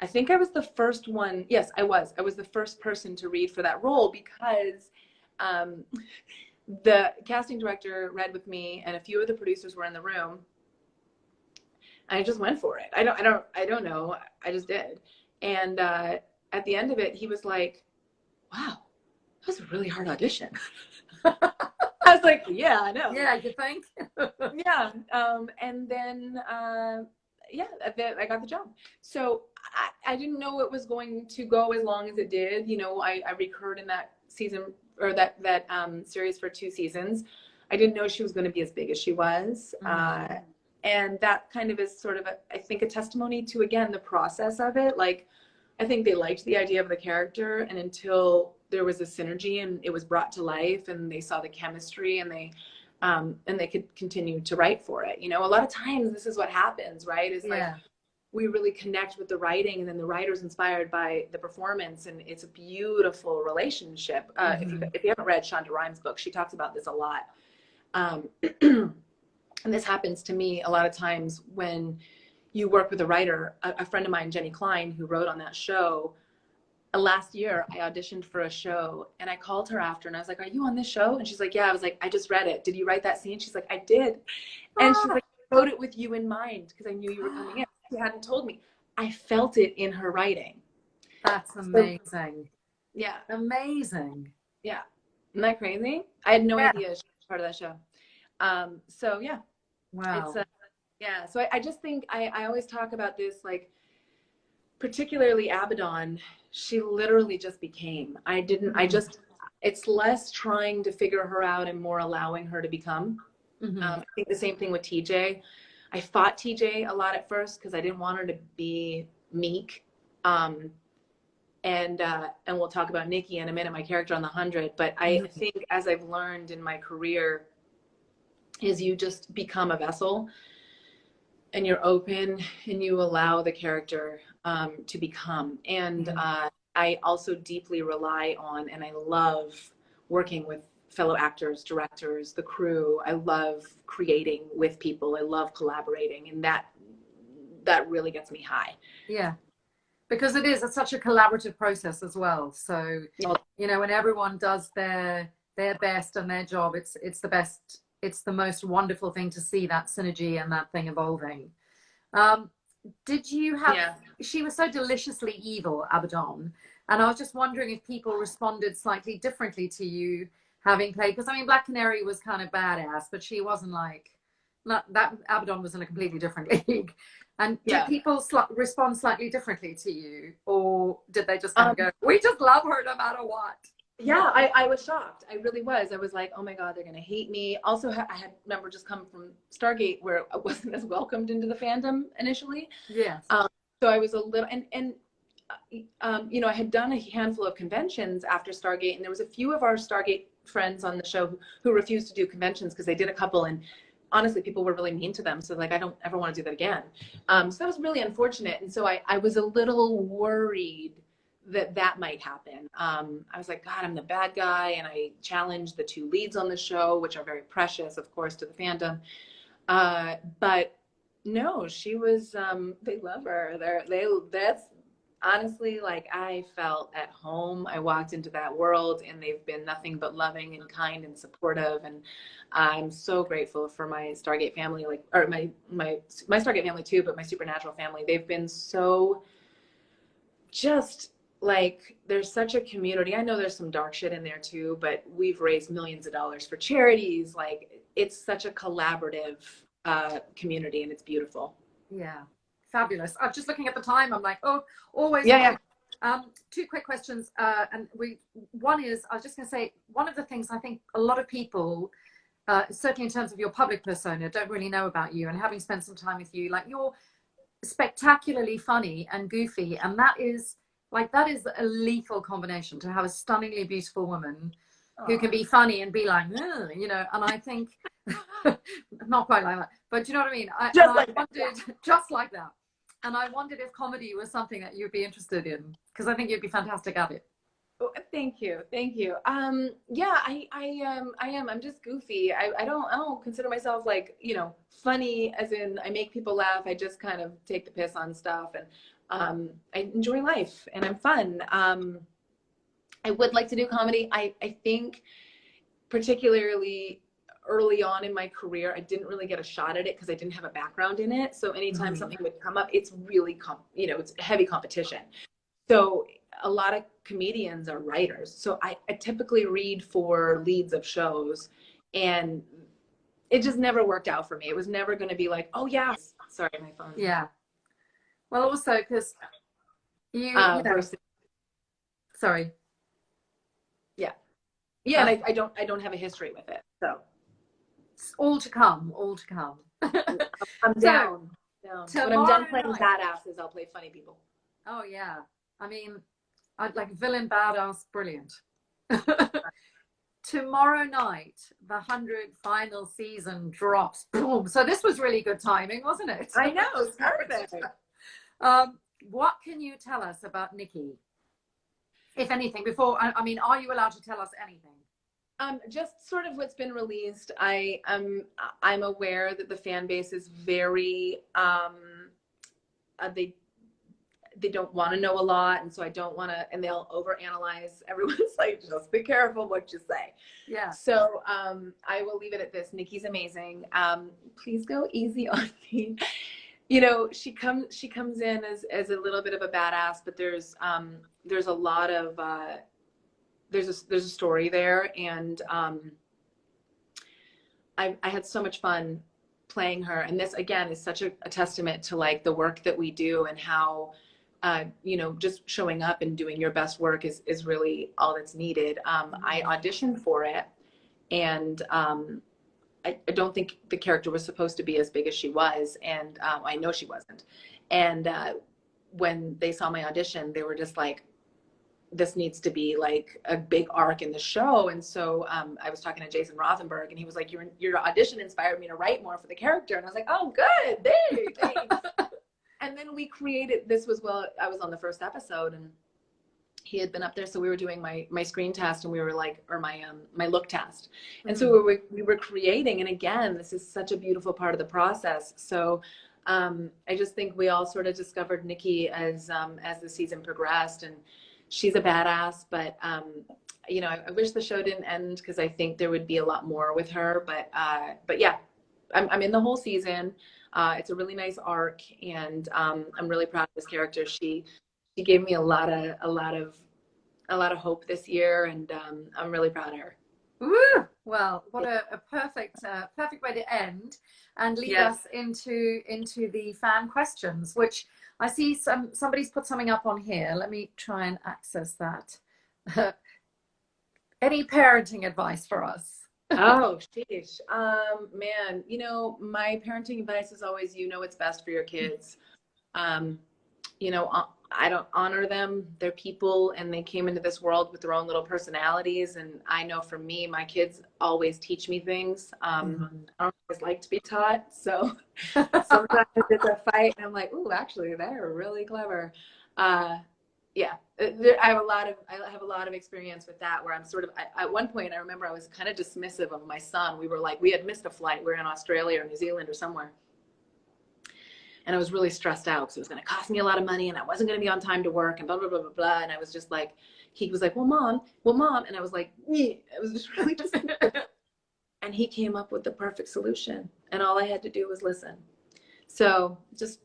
I think I was the first one. Yes, I was. I was the first person to read for that role, because the casting director read with me, and a few of the producers were in the room. And I just went for it. I don't know. I just did. And at the end of it, he was like, wow, that was a really hard audition. I was like, yeah, I know. Yeah, you think? Yeah. And then, yeah, I got the job. So I didn't know it was going to go as long as it did. You know, I recurred in that season, or that series, for 2 seasons. I didn't know she was going to be as big as she was. And that kind of is sort of, I think, a testimony to, again, the process of it. Like, I think they liked the idea of the character, and until there was a synergy and it was brought to life and they saw the chemistry, and they could continue to write for it. You know, a lot of times this is what happens, right? Is like, we really connect with the writing, and then the writer's inspired by the performance, and it's a beautiful relationship. If you haven't read Shonda Rhimes' book, she talks about this a lot. And this happens to me a lot of times when you work with a writer. A friend of mine, Jenny Klein, who wrote on that show, last year I auditioned for a show, and I called her after, and I was like, are you on this show? And she's like, yeah. I was like, I just read it. Did you write that scene? She's like, I did. And she's like, I wrote it with you in mind because I knew you were coming in. She hadn't told me. I felt it in her writing. That's amazing. So, yeah. Amazing. Yeah. Isn't that crazy? I had no idea she was part of that show. So yeah. Wow. It's yeah. So I just think I always talk about this, like, particularly Abaddon, she literally just became. It's less trying to figure her out and more allowing her to become. I think the same thing with TJ. I fought TJ a lot at first because I didn't want her to be meek. And we'll talk about Nikki in a minute, my character on the 100. But I think, as I've learned in my career, is you just become a vessel, and you're open, and you allow the character to become. And I also deeply rely on, and I love working with fellow actors, directors, the crew. I love creating with people. I love collaborating, and that really gets me high. Yeah, because it's such a collaborative process as well. So, you know, when everyone does their best and their job, it's the best. It's the most wonderful thing to see that synergy and that thing evolving. Did you have, she was so deliciously evil, Abaddon, and I was just wondering if people responded slightly differently to you having played, because I mean, Black Canary was kind of badass, but she wasn't like, that Abaddon was in a completely different league. And did people respond slightly differently to you, or did they just kind of go, we just love her no matter what? Yeah, I was shocked. I really was. I was like, oh my God, they're going to hate me. Also, I had remember just come from Stargate, where I wasn't as welcomed into the fandom initially. Yes. So I was a little, and you know, I had done a handful of conventions after Stargate, and there was a few of our Stargate friends on the show who refused to do conventions because they did a couple, and honestly, people were really mean to them. So like, I don't ever want to do that again. So that was really unfortunate. And so I was a little worried that might happen. I was like, God, I'm the bad guy. And I challenged the 2 leads on the show, which are very precious, of course, to the fandom. But no, she was, they love her. That's honestly, like, I felt at home. I walked into that world, and they've been nothing but loving and kind and supportive. And I'm so grateful for my Stargate family, like, or my Stargate family too, but my Supernatural family. They've been so just, like, there's such a community. I know there's some dark shit in there too, but we've raised millions of dollars for charities. Like, it's such a collaborative community, and it's beautiful. Yeah, fabulous. I'm just looking at the time. I'm like, oh, always. 2 quick questions. One is, I was just going to say, one of the things I think a lot of people, certainly in terms of your public persona, don't really know about you, and having spent some time with you, like, you're spectacularly funny and goofy, and that is a lethal combination, to have a stunningly beautiful woman who can be funny and be like, you know. And I think not quite like that, but you know what I mean. Just like that. And I wondered if comedy was something that you'd be interested in, because I think you'd be fantastic at it. Oh, thank you. Yeah, I am. I'm just goofy. I don't consider myself, like, you know, funny as in I make people laugh. I just kind of take the piss on stuff, and I enjoy life, and I'm fun. I would like to do comedy. I think particularly early on in my career, I didn't really get a shot at it because I didn't have a background in it. So anytime something would come up, it's really, it's heavy competition. So a lot of comedians are writers. So I typically read for leads of shows, and it just never worked out for me. It was never going to be like, oh yeah, sorry, my phone. Yeah. Well, also because you know, versus, sorry. Yeah. Yeah. And I don't have a history with it. So it's all to come, all to come. I'm down. When I'm done playing badasses, I'll play funny people. Oh yeah. I mean, I'd like villain badass, brilliant. Tomorrow night, the 100th final season drops. Boom. So this was really good timing, wasn't it? I know, it's perfect. What can you tell us about Nikki? If anything, before, I mean, are you allowed to tell us anything? Just sort of what's been released. I'm aware that the fan base is very, they don't want to know a lot, and so I don't want to, and they'll overanalyze. Everyone's like, just be careful what you say. Yeah. So I will leave it at this. Nikki's amazing. Please go easy on me. You know, she comes in as a little bit of a badass, but there's a lot of there's a story there, and I had so much fun playing her. And this again is such a testament to like the work that we do, and how just showing up and doing your best work is really all that's needed. I auditioned for it, and I don't think the character was supposed to be as big as she was, and I know she wasn't. And when they saw my audition, they were just like, this needs to be like a big arc in the show. And so I was talking to Jason Rothenberg, and he was like, your audition inspired me to write more for the character. And I was like, oh, good, thanks. And then we created, this was while I was on the first episode, and he had been up there. So we were doing my screen test, and we were like, or my look test. And so we were creating, and again, this is such a beautiful part of the process. So I just think we all sort of discovered Nikki as the season progressed, and she's a badass, but I wish the show didn't end, because I think there would be a lot more with her. But yeah, I'm in the whole season. It's a really nice arc, and I'm really proud of this character. She gave me a lot of hope this year, and I'm really proud of her. Woo! Well, what a perfect way to end and lead us into the fan questions, which I see somebody's put something up on here. Let me try and access that. Any parenting advice for us? Oh, sheesh. Man, my parenting advice is always, what's best for your kids. I don't honor them. They're people, and they came into this world with their own little personalities. And I know for me, my kids always teach me things. I don't always like to be taught. So sometimes it's a fight, and I'm like, ooh, actually, they're really clever. Yeah, I have a lot of experience with that, where I'm sort of, at one point, I remember I was kind of dismissive of my son. We had missed a flight. We were in Australia or New Zealand or somewhere. And I was really stressed out because it was going to cost me a lot of money, and I wasn't going to be on time to work, and blah, blah, blah, blah, blah. And I was just like, he was like, well, mom. And I was like, it was just really just, and he came up with the perfect solution. And all I had to do was listen. So just,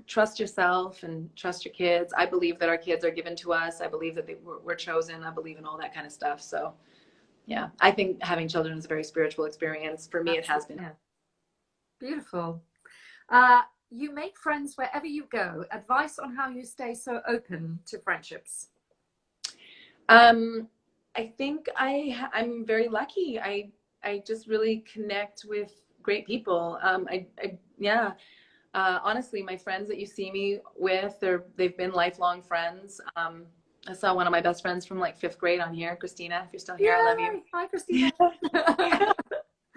trust yourself and trust your kids. I believe that our kids are given to us. I believe that we're chosen. I believe in all that kind of stuff. So yeah, I think having children is a very spiritual experience. For me, it has been. Yeah. Beautiful. You make friends wherever you go. Advice on how you stay so open to friendships? I think I'm very lucky. I just really connect with great people. Honestly, my friends that you see me with, they've been lifelong friends. I saw one of my best friends from like 5th grade on here, Christina. If you're still here, I love you. Hi, Christina.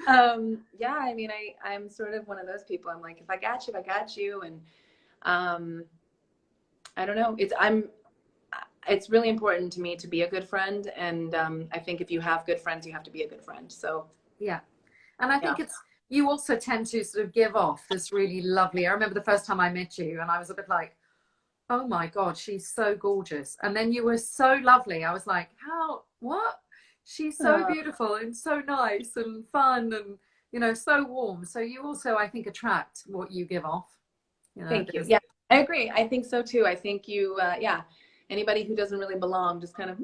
I mean, I'm sort of one of those people. I'm like, if I got you. And I don't know. It's really important to me to be a good friend. And I think if you have good friends, you have to be a good friend. So yeah. And I think you also tend to sort of give off this really lovely, I remember the first time I met you, and I was a bit like, oh my God, she's so gorgeous. And then you were so lovely. I was like, what? She's so beautiful and so nice and fun. And you know, so warm. So you also, I think, attract what you give off. You know, Thank you. Yeah, I agree. I think so too. I think you, yeah, anybody who doesn't really belong just kind of,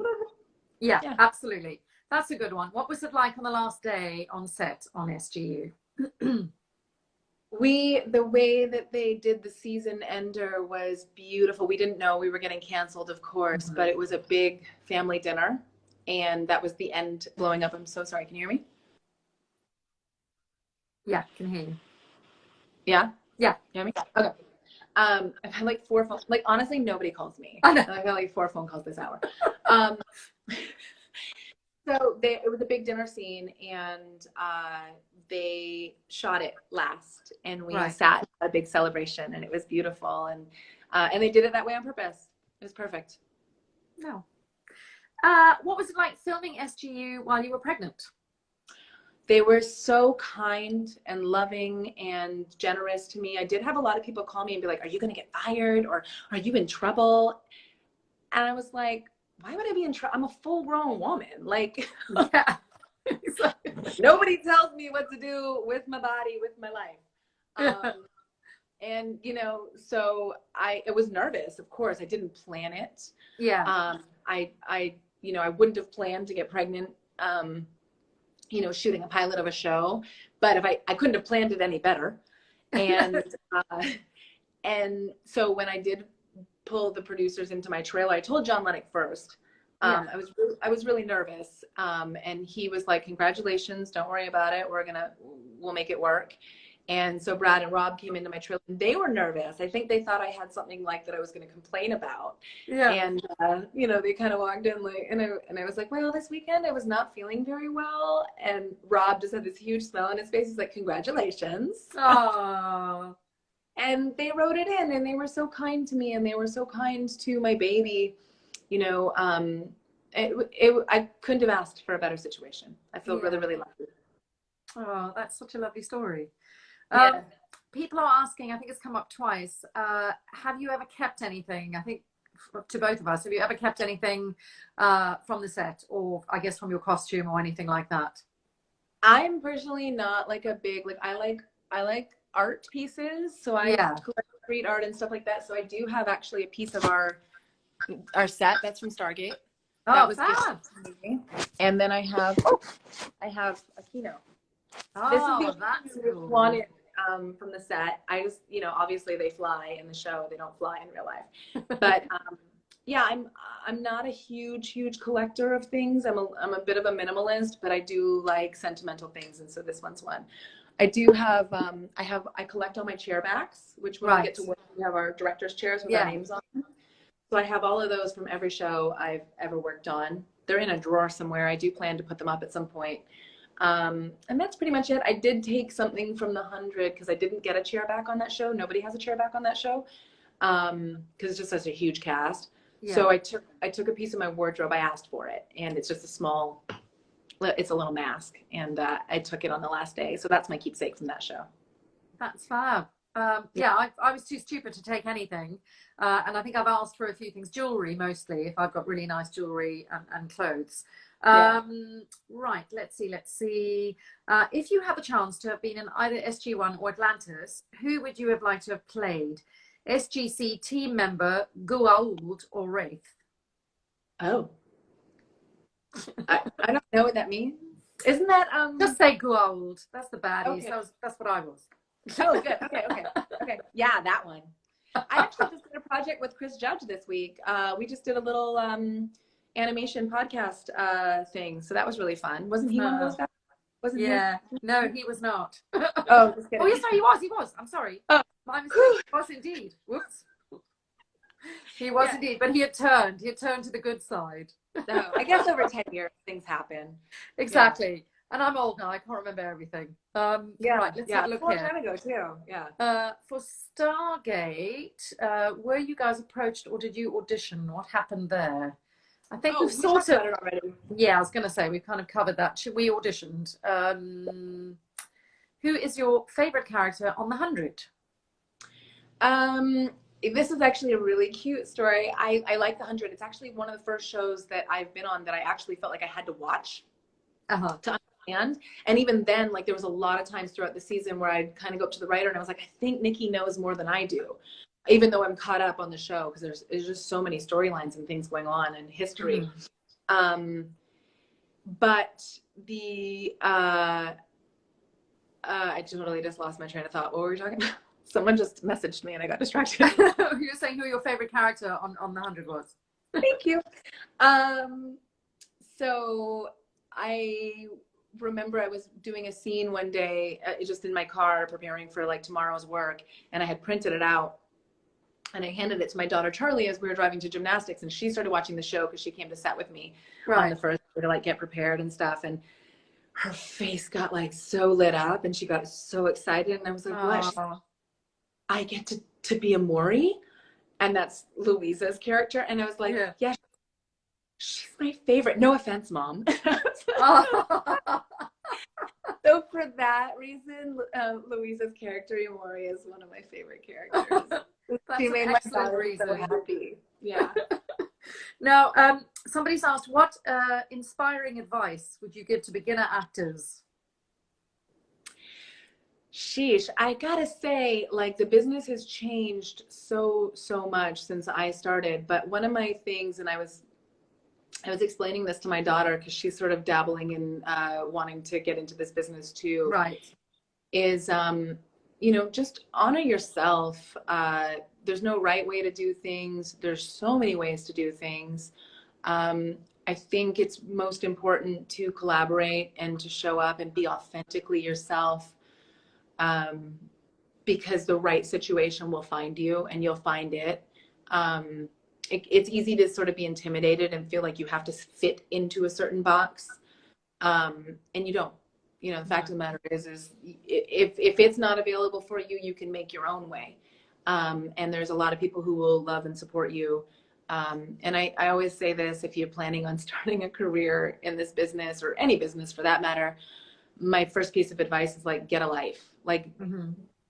yeah, absolutely. That's a good one. What was it like on the last day on set on SGU? The way that they did the season ender was beautiful. We didn't know we were getting canceled, of course, but it was a big family dinner, and that was the end blowing up. I'm so sorry. Can you hear me? Yeah, can hear you. Yeah? Yeah. You hear me? Okay. I've had like 4 phones. Like, honestly, nobody calls me. I know. I've had like 4 phone calls this hour. So it was a big dinner scene, and they shot it last, and we sat at a big celebration, and it was beautiful, and they did it that way on purpose. It was perfect. No. What was it like filming SGU while you were pregnant? They were so kind and loving and generous to me. I did have a lot of people call me and be like, "Are you going to get fired, or are you in trouble?" And I was like, why would I be in trouble? I'm a full-grown woman. Like, yeah. Nobody tells me what to do with my body, with my life. And, you know, so I was nervous, of course. I didn't plan it. Yeah. You know, I wouldn't have planned to get pregnant, you know, shooting a pilot of a show, but if I couldn't have planned it any better. And, and so when I did pull the producers into my trailer, I told John Lennox first. I was really nervous. And he was like, "Congratulations, don't worry about it. We'll make it work." And so Brad and Rob came into my trailer, and they were nervous. I think they thought I had something like that I was going to complain about. Yeah. And, you know, they kind of walked in like, and I was like, "Well, this weekend I was not feeling very well." And Rob just had this huge smile on his face. He's like, "Congratulations." Oh. And they wrote it in, and they were so kind to me, and they were so kind to my baby. You know, I couldn't have asked for a better situation. I feel really, really lucky. Oh, that's such a lovely story. Yeah. People are asking, I think it's come up twice, have you ever kept anything? I think to both of us, have you ever kept anything from the set, or I guess from your costume or anything like that? I'm personally not like a big, like, I like art pieces. So I collect street art and stuff like that. So I do have actually a piece of our set that's from Stargate. That was fab. And then I have a keynote. Oh, this is that's cool. Wanted from the set. I just, you know, obviously they fly in the show. They don't fly in real life. But yeah, I'm not a huge collector of things. I'm a bit of a minimalist, but I do like sentimental things, and so this one's one. I do have I collect all my chair backs, which when we get to work, we have our director's chairs with our names on them. So I have all of those from every show I've ever worked on. They're in a drawer somewhere. I do plan to put them up at some point. And that's pretty much it. I did take something from the 100 because I didn't get a chair back on that show. Nobody has a chair back on that show because it's just such a huge cast. Yeah. So I took a piece of my wardrobe. I asked for it, and it's just it's a little mask, and I took it on the last day. So that's my keepsake from that show. That's fab. Yeah, I was too stupid to take anything. And I think I've asked for a few things, jewelry mostly, if I've got really nice jewelry and clothes. Right, let's see. If you have a chance to have been in either SG1 or Atlantis, who would you have liked to have played? SGC team member, Goa'uld, or Wraith? Oh. I don't know what that means. Isn't that Just say Goa'uld. That's the baddies. Okay. That's what I was. Oh, good. Okay. Yeah, that one. I actually just did a project with Chris Judge this week. We just did a little animation podcast thing, so that was really fun. Wasn't he one of those guys? Wasn't he? No, he was not. Oh, just kidding. Oh, yes, no, he was. I'm sorry. Oh. My mistake. He was indeed. Whoops. He was indeed, but he had turned to the good side. No, I guess over 10 years things happen. Exactly. Yeah. And I'm old now. I can't remember everything. Right, let's have a look here. A long time ago too. Yeah. For Stargate, were you guys approached or did you audition? What happened there? I think we've sort of it already. Yeah, I was going to say we've kind of covered that. We auditioned. Who is your favorite character on the 100? This is actually a really cute story. I like the 100. It's actually one of the first shows that I've been on that I actually felt like I had to watch to understand planned. And even then, like there was a lot of times throughout the season where I'd kind of go up to the writer and I was like, I think Nikki knows more than I do, even though I'm caught up on the show because there's just so many storylines and things going on and history. But the I totally just lost my train of thought. What were we talking about? Someone just messaged me and I got distracted. You were saying who your favorite character on the 100 was. Thank you. So I remember I was doing a scene one day, just in my car preparing for like tomorrow's work, and I had printed it out and I handed it to my daughter Charlie as we were driving to gymnastics, and she started watching the show because she came to set with me on the first day to like get prepared and stuff, and her face got like so lit up and she got so excited, and I was like, what? I get to be a Maury, and that's Louisa's character, and I was like, yeah, she's my favorite. No offense, Mom. So for that reason, Louisa's character, Maury, is one of my favorite characters. She made my daughter so happy. Yeah. Now, somebody's asked, what inspiring advice would you give to beginner actors? Sheesh, I gotta say, like the business has changed so much since I started. But one of my things, and I was explaining this to my daughter because she's sort of dabbling in wanting to get into this business too. Right. Is you know, just honor yourself. There's no right way to do things. There's so many ways to do things. I think it's most important to collaborate and to show up and be authentically yourself. Because the right situation will find you and you'll find it. It's easy to sort of be intimidated and feel like you have to fit into a certain box. And you don't. You know, the fact of the matter is if it's not available for you, you can make your own way. And there's a lot of people who will love and support you. And I always say this, if you're planning on starting a career in this business or any business for that matter, my first piece of advice is like, get a life. Like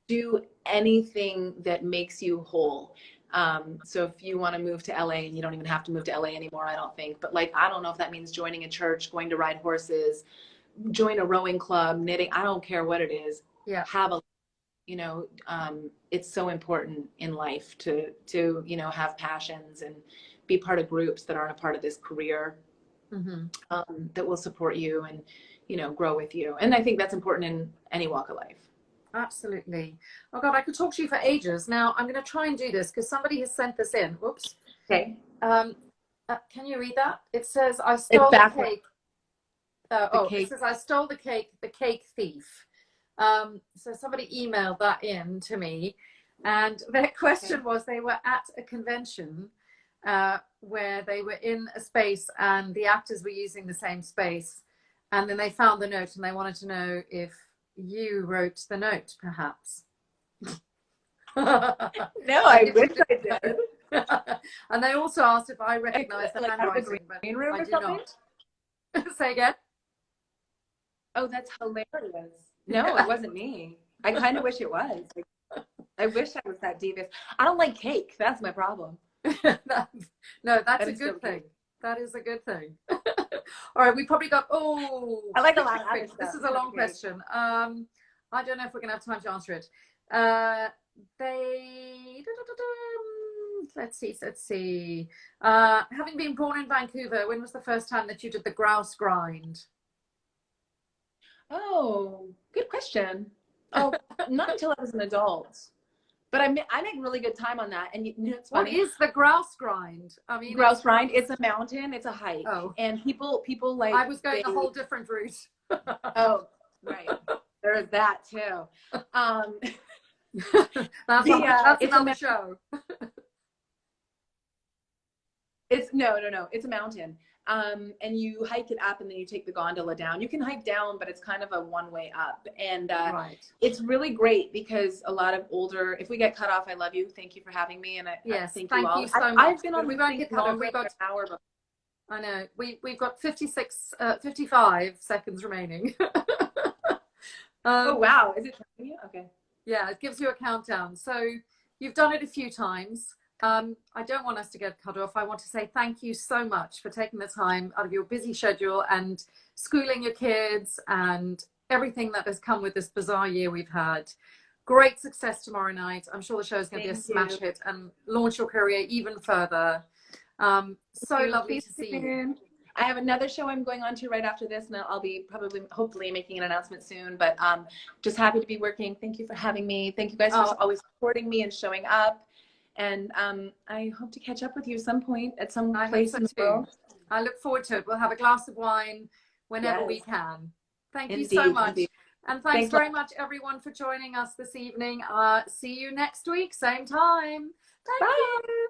do anything that makes you whole. So if you want to move to LA, and you don't even have to move to LA anymore, I don't think, but like, I don't know if that means joining a church, going to ride horses, join a rowing club, knitting, I don't care what it is. Yeah. Have a, you know, it's so important in life to, you know, have passions and be part of groups that aren't a part of this career, that will support you and, you know, grow with you. And I think that's important in any walk of life. Absolutely. Oh God, I could talk to you for ages. Now I'm going to try and do this because somebody has sent this in. Whoops. Okay. Can you read that? It says, I stole the cake. It says, I stole the cake thief. So somebody emailed that in to me, and their question was, they were at a convention where they were in a space and the actors were using the same space, and then they found the note and they wanted to know if you wrote the note, perhaps. No, I wish I did. And they also asked if I recognized the handwriting, but I did not. Say again. Oh, that's hilarious. No, it wasn't me. I kind of wish it was. Like, I wish I was that devious. I don't like cake. That's my problem. No, that's a good thing. That is a good thing. All right, we probably got, I like a lot of other stuff. This is a long question. I don't know if we're going to have time to answer it. Let's see. Having been born in Vancouver, when was the first time that you did the grouse grind? Oh, good question. Oh, not until I was an adult. But I make really good time on that. And you know, it's funny. What is the grouse grind? I mean, grouse grind. It's a mountain. It's a hike. Oh. And people like. I was going a whole different route. Oh, right. There's that too. That's another show. It's no. It's a mountain. And you hike it up and then you take the gondola down. You can hike down, but it's kind of a one-way up. And it's really great because a lot of older, if we get cut off, I love you. Thank you for having me. And thank you all. So much. I've been on we won't get cut off. We've got an hour. I know. We've got 55 seconds remaining. Oh, wow. Is it telling you? Okay. Yeah, it gives you a countdown. So you've done it a few times. I don't want us to get cut off. I want to say thank you so much for taking the time out of your busy schedule and schooling your kids and everything that has come with this bizarre year we've had. Great success tomorrow night. I'm sure the show is going to be a smash hit and launch your career even further. So lovely to see you. I have another show I'm going on to right after this, and I'll be hopefully making an announcement soon, but just happy to be working. Thank you for having me. Thank you guys for always supporting me and showing up. And I hope to catch up with you some point at some place in the world. I look forward to it. We'll have a glass of wine whenever we can. Thank you so much. Indeed. And thanks very much, everyone, for joining us this evening. See you next week, same time. Thank you.